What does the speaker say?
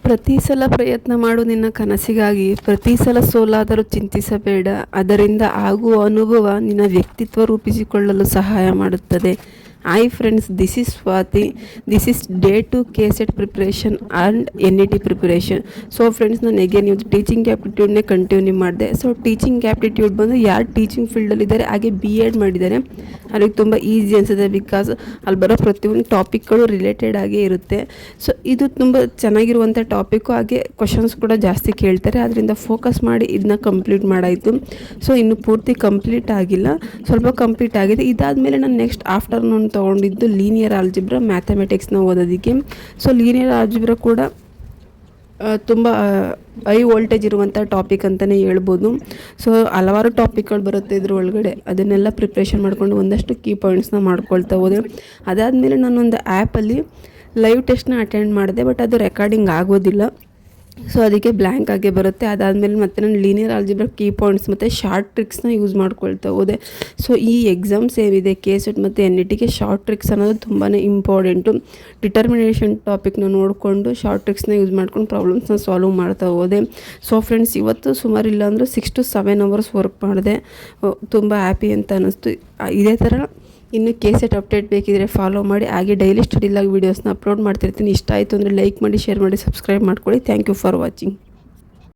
ಪ್ರತಿ ಸಲ ಪ್ರಯತ್ನ ಮಾಡು ನಿನ್ನ ಕನಸಿಗಾಗಿ, ಪ್ರತಿ ಸಲ ಸೋಲಾದರೂ ಚಿಂತಿಸಬೇಡ. ಅದರಿಂದ ಆಗುವ ಅನುಭವ ನಿನ್ನ ವ್ಯಕ್ತಿತ್ವ ರೂಪಿಸಿಕೊಳ್ಳಲು ಸಹಾಯ ಮಾಡುತ್ತದೆ. Hi friends, this is Swati. This is day 2 KCET preparation and NET preparation. So friends, ನಾನು ಹೇಗೆ ನೀವು ಟೀಚಿಂಗ್ ಆ್ಯಪ್ಟಿಟ್ಯೂಡ್ನೇ ಕಂಟಿನ್ಯೂ ಮಾಡಿದೆ. ಸೊ ಟೀಚಿಂಗ್ ಆ್ಯಪ್ಟಿಟ್ಯೂಡ್ ಬಂದು ಯಾರು ಟೀಚಿಂಗ್ ಫೀಲ್ಡಲ್ಲಿದ್ದಾರೆ ಹಾಗೆ B.Ed ಮಾಡಿದ್ದಾರೆ ಅವ್ರಿಗೆ ತುಂಬ ಈಸಿ ಅನಿಸುತ್ತೆ. ಬಿಕಾಸ್ ಅಲ್ಲಿ ಬರೋ ಪ್ರತಿಯೊಂದು ಟಾಪಿಕ್ಗಳು ರಿಲೇಟೆಡ್ ಆಗೇ ಇರುತ್ತೆ. ಸೊ ಇದು ತುಂಬ ಚೆನ್ನಾಗಿರುವಂಥ ಟಾಪಿಕ್ಕು, ಹಾಗೆ ಕ್ವಶನ್ಸ್ ಕೂಡ ಜಾಸ್ತಿ ಕೇಳ್ತಾರೆ. ಅದರಿಂದ ಫೋಕಸ್ ಮಾಡಿ ಇದನ್ನ ಕಂಪ್ಲೀಟ್ ಮಾಡಾಯಿತು. ಸೊ ಇನ್ನು ಪೂರ್ತಿ ಕಂಪ್ಲೀಟ್ ಆಗಿಲ್ಲ, ಸ್ವಲ್ಪ ಕಂಪ್ಲೀಟ್ ಆಗಿದೆ. ಇದಾದಮೇಲೆ ನಾನು ನೆಕ್ಸ್ಟ್ ಆಫ್ಟರ್ನೂನ್ ತೊಗೊಂಡಿದ್ದು ಲೀನಿಯರ್ ಆಲ್ಜಿಬ್ರಾ ಮ್ಯಾಥಮೆಟಿಕ್ಸ್ನ ಓದೋದಕ್ಕೆ. ಸೊ ಲೀನಿಯರ್ ಆಲ್ಜಿಬ್ರಾ ಕೂಡ ತುಂಬ ಹೈ ವೋಲ್ಟೇಜ್ ಇರುವಂಥ ಟಾಪಿಕ್ ಅಂತಲೇ ಹೇಳ್ಬೋದು. ಸೊ ಹಲವಾರು ಟಾಪಿಕ್ಗಳು ಬರುತ್ತೆ ಇದ್ರ ಒಳಗಡೆ. ಅದನ್ನೆಲ್ಲ ಪ್ರಿಪ್ರೇಷನ್ ಮಾಡಿಕೊಂಡು ಒಂದಷ್ಟು ಕೀ ಪಾಯಿಂಟ್ಸ್ನ ಮಾಡ್ಕೊಳ್ತಾ ಹೋದೆ. ಅದಾದಮೇಲೆ ನಾನೊಂದು ಆ್ಯಪಲ್ಲಿ ಲೈವ್ ಟೆಸ್ಟ್ನ ಅಟೆಂಡ್ ಮಾಡಿದೆ, ಬಟ್ ಅದು ರೆಕಾರ್ಡಿಂಗ್ ಆಗೋದಿಲ್ಲ. ಸೊ ಅದಕ್ಕೆ ಬ್ಲ್ಯಾಂಕ್ ಆಗೇ ಬರುತ್ತೆ. ಅದಾದಮೇಲೆ ಮತ್ತೆ ನಾನು ಲೀನಿಯರ್ ಆಲ್ಜಿಬ್ರಾ ಕೀ ಪಾಯಿಂಟ್ಸ್ ಮತ್ತು ಶಾರ್ಟ್ ಟ್ರಿಕ್ಸ್ನ ಯೂಸ್ ಮಾಡ್ಕೊಳ್ತಾ ಹೋದೆ. ಸೊ ಈ ಎಕ್ಸಾಮ್ಸ್ ಏನಿದೆ KCET ಮತ್ತು NETಗೆ ಶಾರ್ಟ್ ಟ್ರಿಕ್ಸ್ ಅನ್ನೋದು ತುಂಬಾ ಇಂಪಾರ್ಟೆಂಟು. ಡಿಟರ್ಮಿನೇಷನ್ ಟಾಪಿಕ್ನ ನೋಡಿಕೊಂಡು ಶಾರ್ಟ್ ಟ್ರಿಕ್ಸ್ನ ಯೂಸ್ ಮಾಡ್ಕೊಂಡು ಪ್ರಾಬ್ಲಮ್ಸ್ನ ಸಾಲ್ವ್ ಮಾಡ್ತಾ ಹೋದೆ. ಸೊ ಫ್ರೆಂಡ್ಸ್, ಇವತ್ತು ಸುಮಾರು ಇಲ್ಲ ಅಂದರೆ 6 to 7 hours ವರ್ಕ್ ಮಾಡಿದೆ. ತುಂಬ ಹ್ಯಾಪಿ ಅಂತ ಅನ್ನಿಸ್ತು. ಇದೇ ಥರ ಇನ್ನು KCET ಅಪ್ಡೇಟ್ ಬೇಕಿದ್ರೆ ಫಾಲೋ ಮಾಡಿ. ಹಾಗೆ ಡೈಲಿ ಸ್ಟಡಿ ಲಾಗ್ ವೀಡಿಯೋಸ್ನ ಅಪ್ಲೋಡ್ ಮಾಡ್ತಿರ್ತೀನಿ. ಇಷ್ಟ ಆಯಿತು ಅಂದರೆ ಲೈಕ್ ಮಾಡಿ, ಶೇರ್ ಮಾಡಿ, ಸಬ್ಸ್ಕ್ರೈಬ್ ಮಾಡ್ಕೊಳ್ಳಿ. Thank you for watching.